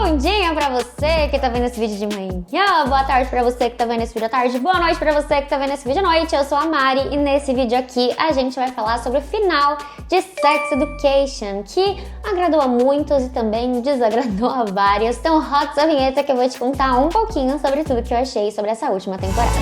Bom dia pra você que tá vendo esse vídeo de manhã, boa tarde pra você que tá vendo esse vídeo à tarde, boa noite pra você que tá vendo esse vídeo à noite. Eu sou a Mari e nesse vídeo aqui a gente vai falar sobre o final de Sex Education, que agradou a muitos e também desagradou a vários. Então roda essa vinheta que eu vou te contar um pouquinho sobre tudo que eu achei sobre essa última temporada.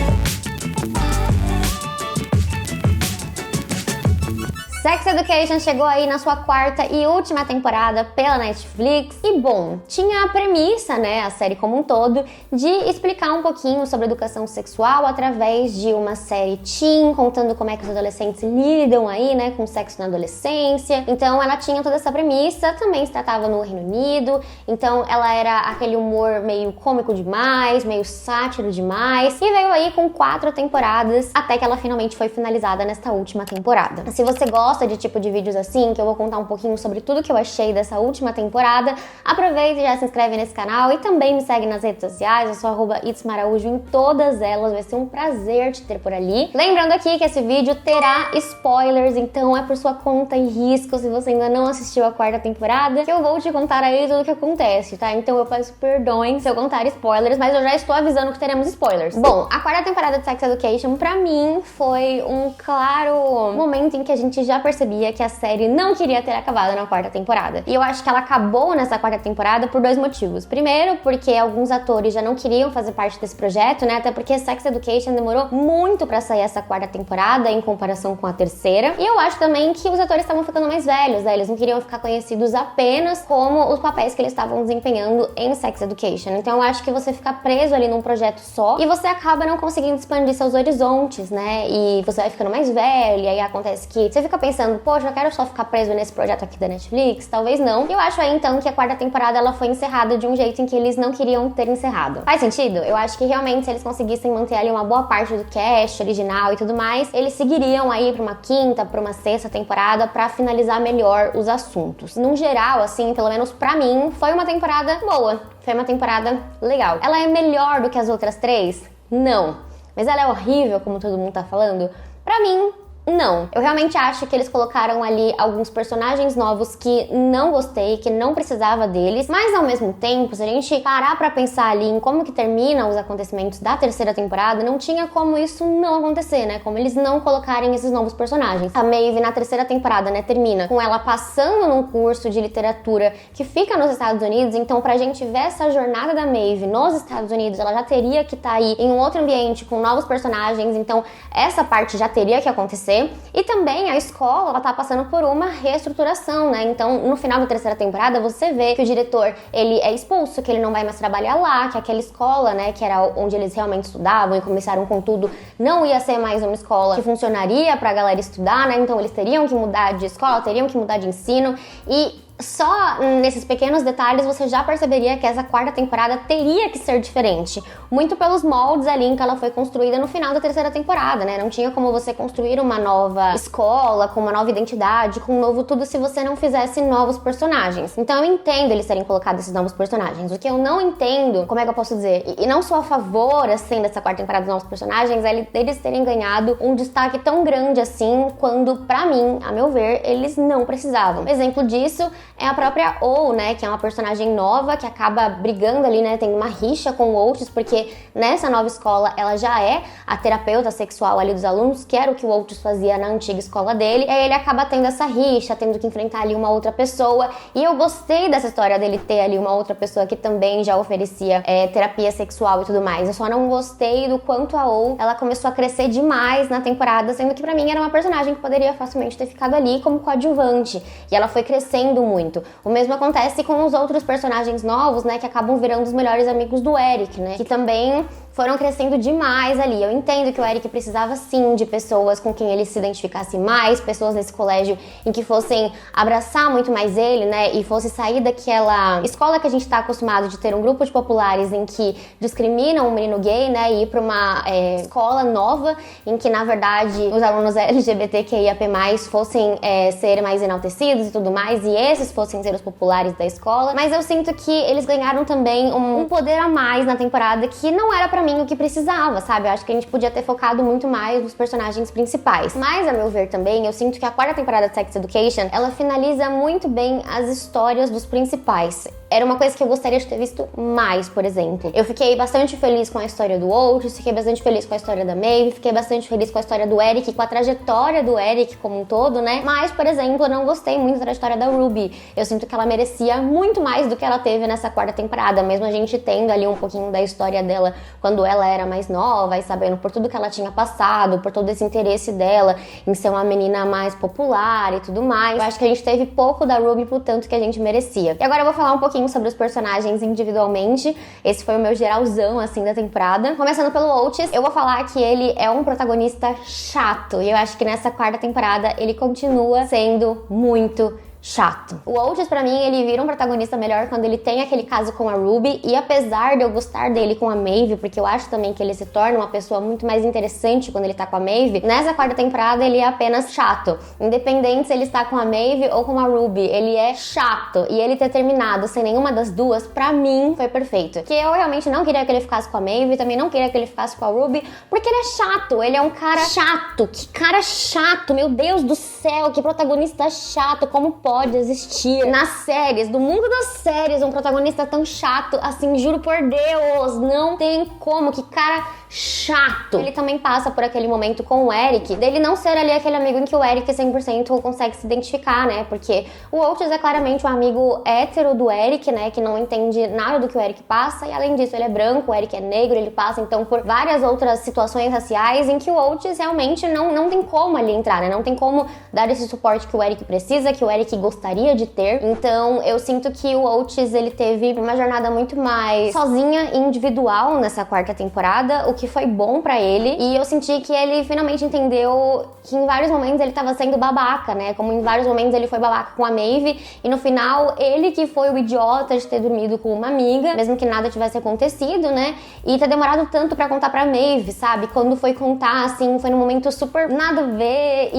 Sex Education chegou aí na sua quarta e última temporada pela Netflix e, bom, tinha a premissa, né, a série como um todo, de explicar um pouquinho sobre educação sexual através de uma série teen, contando como é que os adolescentes lidam aí, né, com sexo na adolescência. Então ela tinha toda essa premissa, também se tratava no Reino Unido, então ela era aquele humor meio cômico demais, meio sátiro demais, e veio aí com 4 temporadas, até que ela finalmente foi finalizada nesta última temporada. Se você gosta de tipo de vídeos assim, que eu vou contar um pouquinho sobre tudo que eu achei dessa última temporada, aproveita e já se inscreve nesse canal e também me segue nas redes sociais, eu sou @itsmaraújo em todas elas, vai ser um prazer te ter por ali. Lembrando aqui que esse vídeo terá spoilers, então é por sua conta e risco, se você ainda não assistiu a quarta temporada, que eu vou te contar aí tudo o que acontece, tá? Então eu peço perdões se eu contar spoilers, mas eu já estou avisando que teremos spoilers. Bom, a quarta temporada de Sex Education, pra mim, foi um claro momento em que a gente já percebia que a série não queria ter acabado na quarta temporada. E eu acho que ela acabou nessa quarta temporada por 2 motivos. Primeiro, porque alguns atores já não queriam fazer parte desse projeto, né? Até porque Sex Education demorou muito pra sair essa quarta temporada em comparação com a terceira. E eu acho também que os atores estavam ficando mais velhos, né? Eles não queriam ficar conhecidos apenas como os papéis que eles estavam desempenhando em Sex Education. Então eu acho que você fica preso ali num projeto só e você acaba não conseguindo expandir seus horizontes, né? E você vai ficando mais velho e aí acontece que você fica pensando, poxa, eu quero só ficar preso nesse projeto aqui da Netflix? Talvez não. E eu acho aí, então, que a quarta temporada ela foi encerrada de um jeito em que eles não queriam ter encerrado. Faz sentido? Eu acho que realmente, se eles conseguissem manter ali uma boa parte do cast original e tudo mais, eles seguiriam aí pra uma quinta, pra uma sexta temporada pra finalizar melhor os assuntos. Num geral, assim, pelo menos pra mim, foi uma temporada boa. Foi uma temporada legal. Ela é melhor do que as outras 3? Não. Mas ela é horrível, como todo mundo tá falando? Pra mim, não. Eu realmente acho que eles colocaram ali alguns personagens novos que não gostei, que não precisava deles, mas ao mesmo tempo, se a gente parar pra pensar ali em como que termina os acontecimentos da terceira temporada, não tinha como isso não acontecer, né? Como eles não colocarem esses novos personagens. A Maeve na terceira temporada, né, termina com ela passando num curso de literatura que fica nos Estados Unidos, então pra gente ver essa jornada da Maeve nos Estados Unidos, ela já teria que estar aí em um outro ambiente com novos personagens, então essa parte já teria que acontecer. E também a escola, ela tá passando por uma reestruturação, né? Então, no final da terceira temporada, você vê que o diretor, ele é expulso, que ele não vai mais trabalhar lá, que aquela escola, né, que era onde eles realmente estudavam e começaram com tudo, não ia ser mais uma escola que funcionaria pra galera estudar, né? Então, eles teriam que mudar de escola, teriam que mudar de ensino e só nesses pequenos detalhes você já perceberia que essa quarta temporada teria que ser diferente. Muito pelos moldes ali em que ela foi construída no final da terceira temporada, né? Não tinha como você construir uma nova escola, com uma nova identidade, com um novo tudo se você não fizesse novos personagens. Então eu entendo eles terem colocado esses novos personagens. O que eu não entendo, como é que eu posso dizer, e não sou a favor, assim, dessa quarta temporada dos novos personagens, é eles terem ganhado um destaque tão grande assim, quando, pra mim, a meu ver, eles não precisavam. Um exemplo disso é a própria O, né, que é uma personagem nova que acaba brigando ali, né, tem uma rixa com o Oates, porque nessa nova escola ela já é a terapeuta sexual ali dos alunos, que era o que o Oates fazia na antiga escola dele, e aí ele acaba tendo essa rixa, tendo que enfrentar ali uma outra pessoa, e eu gostei dessa história dele ter ali uma outra pessoa que também já oferecia terapia sexual e tudo mais. Eu só não gostei do quanto a O, ela começou a crescer demais na temporada, sendo que pra mim era uma personagem que poderia facilmente ter ficado ali como coadjuvante, e ela foi crescendo muito. O mesmo acontece com os outros personagens novos, né, que acabam virando os melhores amigos do Eric, né, que também foram crescendo demais ali. Eu entendo que o Eric precisava sim de pessoas com quem ele se identificasse mais, pessoas nesse colégio em que fossem abraçar muito mais ele, né, e fosse sair daquela escola que a gente tá acostumado de ter um grupo de populares em que discriminam o menino gay, né, e ir pra uma escola nova em que, na verdade, os alunos LGBTQIAP+, fossem ser mais enaltecidos e tudo mais, e esses fossem ser os populares da escola. Mas eu sinto que eles ganharam também um poder a mais na temporada que não era pra mim o que precisava, sabe? Eu acho que a gente podia ter focado muito mais nos personagens principais. Mas, a meu ver também, eu sinto que a quarta temporada de Sex Education, ela finaliza muito bem as histórias dos principais. era uma coisa que eu gostaria de ter visto mais, por exemplo. Eu fiquei bastante feliz com a história do Oates, fiquei bastante feliz com a história da Maeve, fiquei bastante feliz com a história do Eric, com a trajetória do Eric como um todo, né? Mas, por exemplo, eu não gostei muito da trajetória da Ruby. Eu sinto que ela merecia muito mais do que ela teve nessa quarta temporada, mesmo a gente tendo ali um pouquinho da história dela quando ela era mais nova e sabendo por tudo que ela tinha passado, por todo esse interesse dela em ser uma menina mais popular e tudo mais. Eu acho que a gente teve pouco da Ruby pro tanto que a gente merecia. E agora eu vou falar um pouquinho sobre os personagens individualmente. Esse foi o meu geralzão, assim, da temporada. Começando pelo Oates, eu vou falar que ele é um protagonista chato. E eu acho que nessa quarta temporada ele continua sendo muito chato. O Oates, pra mim, ele vira um protagonista melhor quando ele tem aquele caso com a Ruby, e apesar de eu gostar dele com a Maeve, porque eu acho também que ele se torna uma pessoa muito mais interessante quando ele tá com a Maeve, nessa quarta temporada ele é apenas chato. Independente se ele está com a Maeve ou com a Ruby, ele é chato. E ele ter terminado sem nenhuma das duas, pra mim, foi perfeito. Que eu realmente não queria que ele ficasse com a Maeve, também não queria que ele ficasse com a Ruby, porque ele é chato, ele é um cara chato. Que cara chato, meu Deus do céu, que protagonista chato, como pode existir nas séries, do mundo das séries, um protagonista tão chato assim, juro por Deus, não tem como, que cara chato. Ele também passa por aquele momento com o Eric, dele não ser ali aquele amigo em que o Eric 100% consegue se identificar, né, porque o Oates é claramente um amigo hétero do Eric, né, que não entende nada do que o Eric passa, e além disso ele é branco, o Eric é negro, ele passa então por várias outras situações raciais em que o Oates realmente não tem como ali entrar, né, não tem como dar esse suporte que o Eric precisa, que o Eric gostaria de ter. Então eu sinto que o Oates, ele teve uma jornada muito mais sozinha e individual nessa quarta temporada, o que foi bom pra ele, e eu senti que ele finalmente entendeu que em vários momentos ele tava sendo babaca, né, como em vários momentos ele foi babaca com a Maeve, e no final ele que foi o idiota de ter dormido com uma amiga, mesmo que nada tivesse acontecido, né, e ter demorado tanto pra contar pra Maeve, sabe, quando foi contar, assim, foi num momento super nada a ver,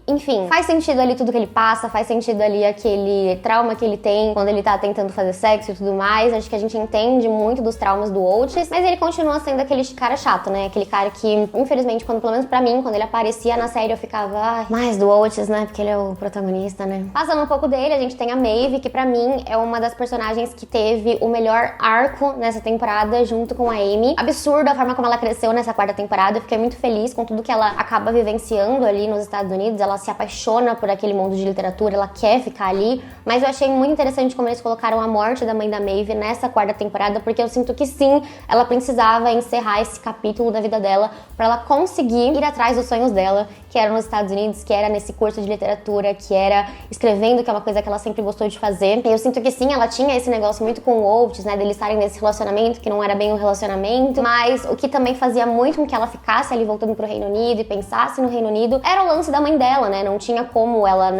enfim, faz sentido ali tudo que ele passa, faz sentido ali aquele trauma que ele tem quando ele tá tentando fazer sexo e tudo mais. Acho que a gente entende muito dos traumas do Oates, mas ele continua sendo aquele cara chato, né? Aquele cara que, infelizmente, pelo menos pra mim, quando ele aparecia na série, eu ficava, mais do Oates, né? Porque ele é o protagonista, né? Passando um pouco dele, a gente tem a Maeve, que pra mim é uma das personagens que teve o melhor arco nessa temporada, junto com a Amy. Absurdo a forma como ela cresceu nessa quarta temporada. Eu fiquei muito feliz com tudo que ela acaba vivenciando ali nos Estados Unidos. Ela se apaixona por aquele mundo de literatura, ela quer ficar ali, mas eu achei muito interessante como eles colocaram a morte da mãe da Maeve nessa quarta temporada, porque eu sinto que sim, ela precisava encerrar esse capítulo da vida dela pra ela conseguir ir atrás dos sonhos dela, que era nos Estados Unidos, que era nesse curso de literatura, que era escrevendo, que é uma coisa que ela sempre gostou de fazer. E eu sinto que sim, ela tinha esse negócio muito com o Oates, né, deles estarem nesse relacionamento, que não era bem um relacionamento, mas o que também fazia muito com que ela ficasse ali voltando pro Reino Unido e pensasse no Reino Unido, era o lance da mãe dela, né, não tinha como ela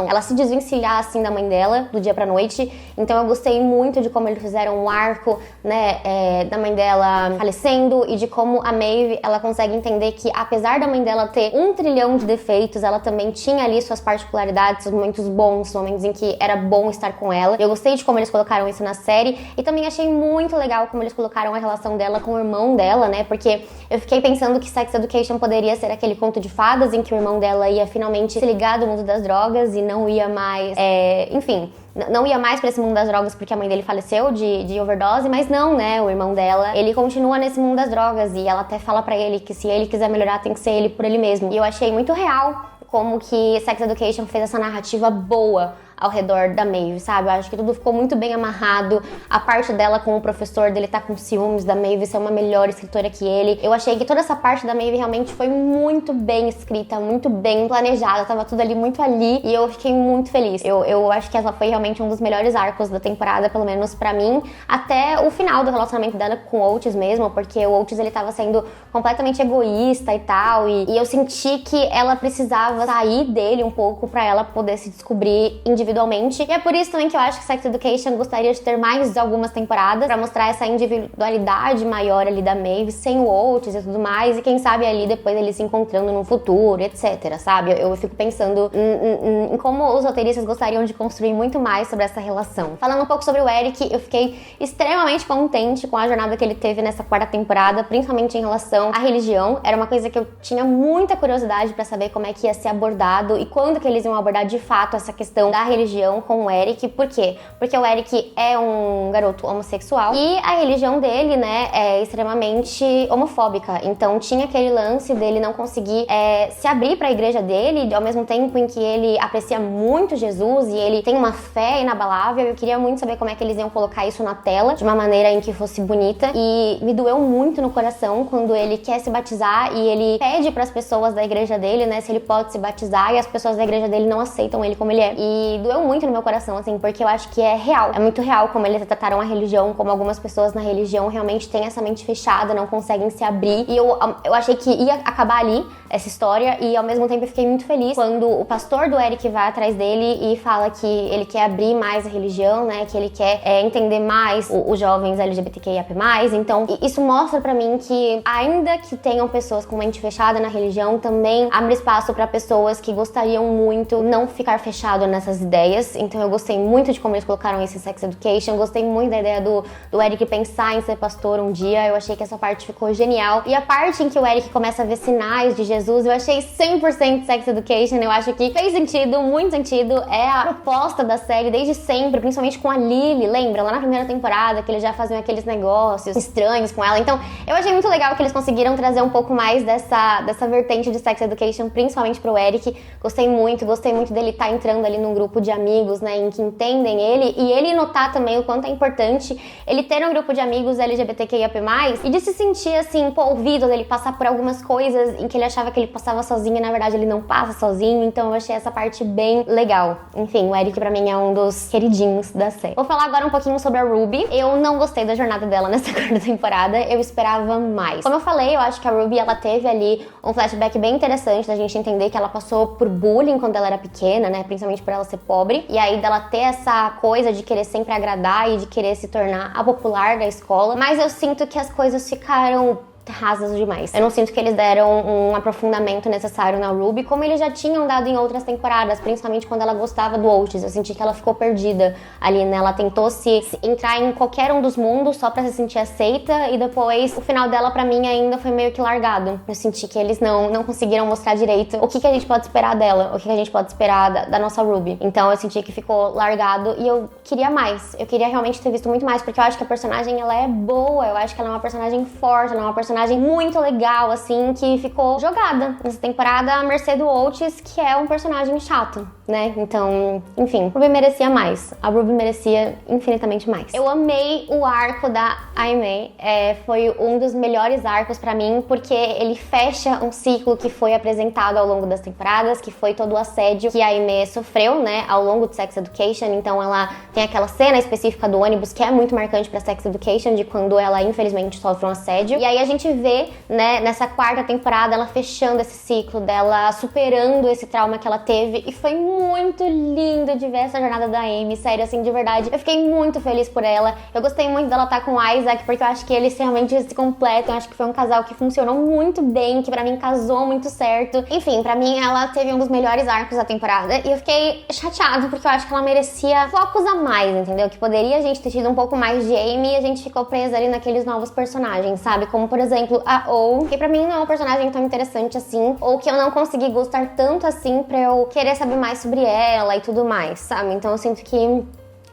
ela se desvencilhar assim da mãe dela, do dia pra noite. Então eu gostei muito de como eles fizeram um arco, né, da mãe dela falecendo, e de como a Maeve, ela consegue entender que apesar da mãe dela ter 1 trilhão de defeitos, ela também tinha ali suas particularidades, seus momentos bons, momentos em que era bom estar com ela. Eu gostei de como eles colocaram isso na série, e também achei muito legal como eles colocaram a relação dela com o irmão dela, né, porque eu fiquei pensando que Sex Education poderia ser aquele conto de fadas em que o irmão dela ia finalmente se ligar do mundo das drogas e não ia mais, enfim, não ia mais pra esse mundo das drogas porque a mãe dele faleceu de overdose, mas não, né, o irmão dela, ele continua nesse mundo das drogas, e ela até fala pra ele que se ele quiser melhorar tem que ser ele por ele mesmo. E eu achei muito real como que Sex Education fez essa narrativa boa ao redor da Maeve, sabe? Eu acho que tudo ficou muito bem amarrado. A parte dela com o professor, dele tá com ciúmes da Maeve ser uma melhor escritora que ele. Eu achei que toda essa parte da Maeve realmente foi muito bem escrita, muito bem planejada. Tava tudo ali muito ali, e eu fiquei muito feliz. Eu acho que essa foi realmente um dos melhores arcos da temporada, pelo menos pra mim, até o final do relacionamento dela com o Oates mesmo, porque o Oates, ele tava sendo completamente egoísta e tal, e eu senti que ela precisava sair dele um pouco pra ela poder se descobrir individualmente. E é por isso também que eu acho que Sex Education gostaria de ter mais algumas temporadas pra mostrar essa individualidade maior ali da Maeve, sem o Oates e tudo mais, e quem sabe ali depois eles se encontrando no futuro, etc, sabe? Eu fico pensando em como os roteiristas gostariam de construir muito mais sobre essa relação. Falando um pouco sobre o Eric, eu fiquei extremamente contente com a jornada que ele teve nessa quarta temporada, principalmente em relação à religião. Era uma coisa que eu tinha muita curiosidade pra saber como é que ia ser abordado e quando que eles iam abordar de fato essa questão da religião religião com o Eric. Por quê? Porque o Eric é um garoto homossexual e a religião dele, né, é extremamente homofóbica. Então tinha aquele lance dele não conseguir se abrir pra igreja dele, ao mesmo tempo em que ele aprecia muito Jesus e ele tem uma fé inabalável. Eu queria muito saber como é que eles iam colocar isso na tela, de uma maneira em que fosse bonita. E me doeu muito no coração quando ele quer se batizar e ele pede pras pessoas da igreja dele, né, se ele pode se batizar, e as pessoas da igreja dele não aceitam ele como ele é. E doeu muito no meu coração, assim, porque eu acho que é real. É muito real como eles trataram a religião, como algumas pessoas na religião realmente têm essa mente fechada, não conseguem se abrir. E eu achei que ia acabar ali essa história, e ao mesmo tempo eu fiquei muito feliz quando o pastor do Eric vai atrás dele e fala que ele quer abrir mais a religião, né, que ele quer entender mais os jovens LGBTQIAP+. Então, isso mostra pra mim que, ainda que tenham pessoas com mente fechada na religião, também abre espaço pra pessoas que gostariam muito não ficar fechado nessas ideias. Então eu gostei muito de como eles colocaram esse Sex Education, gostei muito da ideia do Eric pensar em ser pastor um dia. Eu achei que essa parte ficou genial. E a parte em que o Eric começa a ver sinais de Jesus, eu achei 100% Sex Education. Eu acho que fez sentido, muito sentido. É a proposta da série desde sempre, principalmente com a Lily, lembra? Lá na primeira temporada, que eles já faziam aqueles negócios estranhos com ela. Então eu achei muito legal que eles conseguiram trazer um pouco mais dessa vertente de Sex Education, principalmente pro Eric. Gostei muito dele estar entrando ali num grupo de amigos, né, em que entendem ele, e ele notar também o quanto é importante ele ter um grupo de amigos LGBTQIAP+, e de se sentir, assim, ouvido, dele passar por algumas coisas em que ele achava que ele passava sozinho e na verdade ele não passa sozinho. Então eu achei essa parte bem legal. Enfim, o Eric pra mim é um dos queridinhos da série. Vou falar agora um pouquinho sobre a Ruby. Eu não gostei da jornada dela nessa quarta temporada, eu esperava mais. Como eu falei, eu acho que a Ruby, ela teve ali um flashback bem interessante da gente entender que ela passou por bullying quando ela era pequena, né, principalmente por ela ser pobre, e aí dela ter essa coisa de querer sempre agradar e de querer se tornar a popular da escola. Mas eu sinto que as coisas ficaram rasas demais. Eu não sinto que eles deram um aprofundamento necessário na Ruby, como eles já tinham dado em outras temporadas, principalmente quando ela gostava do Otis. Eu senti que ela ficou perdida ali, né? Ela tentou se entrar em qualquer um dos mundos só pra se sentir aceita, e depois o final dela pra mim ainda foi meio que largado. Eu senti que eles não conseguiram mostrar direito o que a gente pode esperar dela, o que a gente pode esperar da nossa Ruby. Então eu senti que ficou largado e eu queria mais. Eu queria realmente ter visto muito mais, porque eu acho que a personagem, ela é boa, eu acho que ela é uma personagem forte, ela é uma personagem muito legal, assim, que ficou jogada nessa temporada à mercê do Otis, que é um personagem chato, né? Então, enfim, a Ruby merecia mais. A Ruby merecia infinitamente mais. Eu amei o arco da Aimee. Foi um dos melhores arcos pra mim, porque ele fecha um ciclo que foi apresentado ao longo das temporadas, que foi todo o assédio que a Aimee sofreu, né, ao longo de Sex Education. Então ela tem aquela cena específica do ônibus que é muito marcante pra Sex Education, de quando ela infelizmente sofre um assédio. E aí a gente vê, né, nessa quarta temporada, ela fechando esse ciclo dela, superando esse trauma que ela teve, e foi muito lindo de ver essa jornada da Amy, sério, assim, de verdade. Eu fiquei muito feliz por ela. Eu gostei muito dela estar com o Isaac, porque eu acho que eles realmente se completam. Eu acho que foi um casal que funcionou muito bem, que pra mim casou muito certo. Enfim, pra mim ela teve um dos melhores arcos da temporada, e eu fiquei chateada, porque eu acho que ela merecia focos a mais, entendeu? Que poderia a gente ter tido um pouco mais de Amy, e a gente ficou presa ali naqueles novos personagens, sabe? Como, por exemplo, a O, que pra mim não é um personagem tão interessante assim, ou que eu não consegui gostar tanto assim pra eu querer saber mais sobre ela e tudo mais, sabe? Então eu sinto que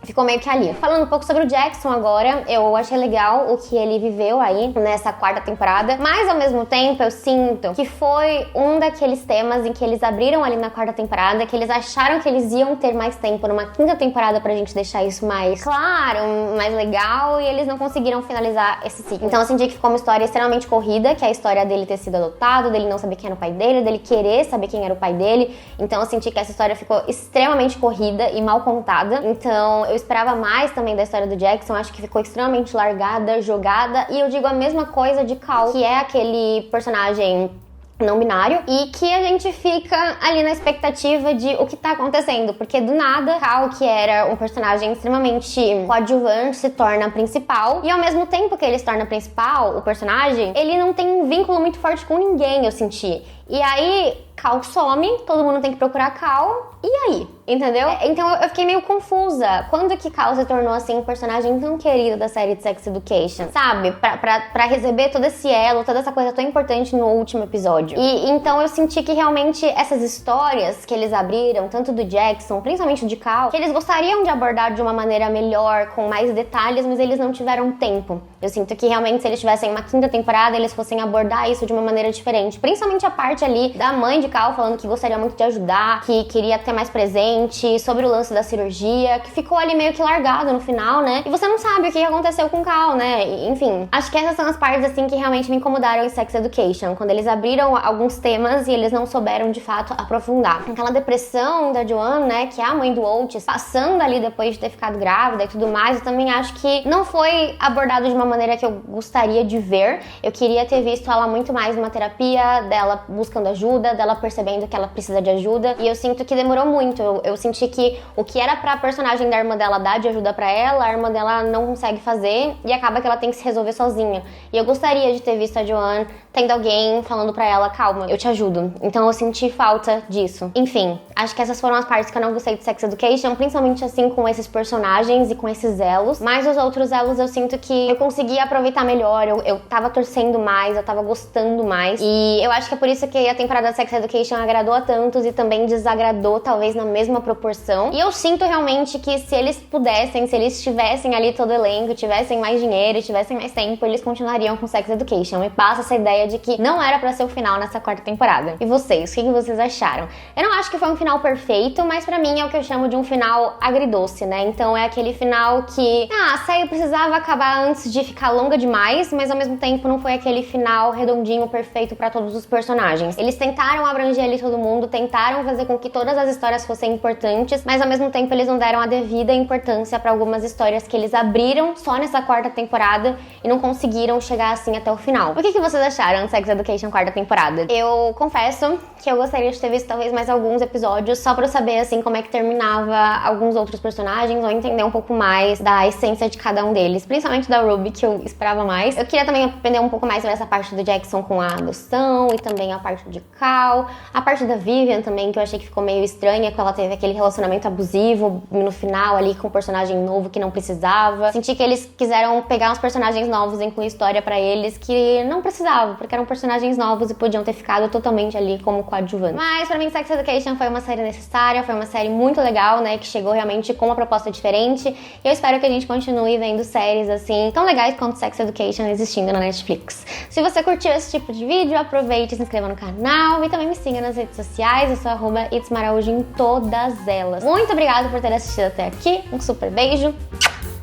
ficou meio que ali. Falando um pouco sobre o Jackson agora, eu achei legal o que ele viveu aí nessa quarta temporada, mas ao mesmo tempo eu sinto que foi um daqueles temas em que eles abriram ali na quarta temporada, que eles acharam que eles iam ter mais tempo numa quinta temporada pra gente deixar isso mais claro, mais legal, e eles não conseguiram finalizar esse ciclo. Então eu senti que ficou uma história extremamente corrida, que é a história dele ter sido adotado, dele não saber quem era o pai dele querer saber quem era o pai dele. Então eu senti que essa história ficou extremamente corrida e mal contada. Então eu esperava mais também da história do Jackson, acho que ficou extremamente largada, jogada, e eu digo a mesma coisa de Cal, que é aquele personagem não binário, e que a gente fica ali na expectativa de o que tá acontecendo, porque do nada, Cal, que era um personagem extremamente coadjuvante, se torna principal, e ao mesmo tempo que ele se torna principal, o personagem, ele não tem um vínculo muito forte com ninguém, eu senti. E aí, Cal some, todo mundo tem que procurar Cal, e aí? Entendeu? Então eu fiquei meio confusa. Quando que Cal se tornou, assim, um personagem tão querido da série de Sex Education? Sabe? Pra receber todo esse elo, toda essa coisa tão importante no último episódio. E então eu senti que realmente essas histórias que eles abriram, tanto do Jackson, principalmente de Cal, que eles gostariam de abordar de uma maneira melhor, com mais detalhes, mas eles não tiveram tempo. Eu sinto que realmente se eles tivessem uma quinta temporada, eles fossem abordar isso de uma maneira diferente. Principalmente a parte ali da mãe de Cal falando que gostaria muito de ajudar, que queria ter mais presente, sobre o lance da cirurgia, que ficou ali meio que largado no final, né? E você não sabe o que aconteceu com o Cal, né? Enfim, acho que essas são as partes, assim, que realmente me incomodaram em Sex Education, quando eles abriram alguns temas e eles não souberam, de fato, aprofundar. Aquela depressão da Joanne, né, que é a mãe do Otis, passando ali depois de ter ficado grávida e tudo mais, eu também acho que não foi abordado de uma maneira que eu gostaria de ver. Eu queria ter visto ela muito mais numa terapia, dela buscando ajuda, dela percebendo que ela precisa de ajuda, e eu sinto que demorou muito. Eu senti que o que era pra personagem da irmã dela dar de ajuda pra ela, a irmã dela não consegue fazer e acaba que ela tem que se resolver sozinha. E eu gostaria de ter visto a Joanne tendo alguém falando pra ela, calma, eu te ajudo. Então eu senti falta disso. Enfim, acho que essas foram as partes que eu não gostei de Sex Education, principalmente assim com esses personagens e com esses elos. Mas os outros elos eu sinto que eu consegui aproveitar melhor, eu tava torcendo mais, eu tava gostando mais. E eu acho que é por isso que a temporada de Sex Education agradou a tantos e também desagradou, talvez na mesma proporção. E eu sinto realmente que se eles pudessem, se eles tivessem ali todo o elenco, tivessem mais dinheiro, tivessem mais tempo, eles continuariam com Sex Education. Me passa essa ideia de que não era pra ser o final nessa quarta temporada. E vocês, o que vocês acharam? Eu não acho que foi um final perfeito, mas pra mim é o que eu chamo de um final agridoce, né? Então é aquele final que, a série precisava acabar antes de ficar longa demais, mas ao mesmo tempo não foi aquele final redondinho, perfeito pra todos os personagens. Eles tentaram abranger ali todo mundo, tentaram fazer com que todas as histórias fossem importantes, mas ao mesmo tempo eles não deram a devida importância pra algumas histórias que eles abriram só nessa quarta temporada e não conseguiram chegar assim até o final. O que vocês acharam de Sex Education quarta temporada? Eu confesso que eu gostaria de ter visto talvez mais alguns episódios só pra eu saber assim como é que terminava alguns outros personagens ou entender um pouco mais da essência de cada um deles, principalmente da Ruby, que eu esperava mais. Eu queria também aprender um pouco mais sobre essa parte do Jackson com a adoção e também a parte de Cal, a parte da Vivian também, que eu achei que ficou meio estranha, que ela teve aquele relacionamento abusivo no final ali com um personagem novo que não precisava. Senti que eles quiseram pegar uns personagens novos e incluir história pra eles que não precisavam, porque eram personagens novos e podiam ter ficado totalmente ali como coadjuvantes. Mas pra mim Sex Education foi uma série necessária, foi uma série muito legal, né, que chegou realmente com uma proposta diferente, e eu espero que a gente continue vendo séries assim tão legais quanto Sex Education existindo na Netflix. Se você curtiu esse tipo de vídeo, aproveite e se inscreva no canal e também me siga nas redes sociais, eu sou @itsmaraújo em todas elas. Muito obrigada por ter assistido até aqui, um super beijo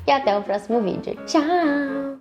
e até o próximo vídeo. Tchau!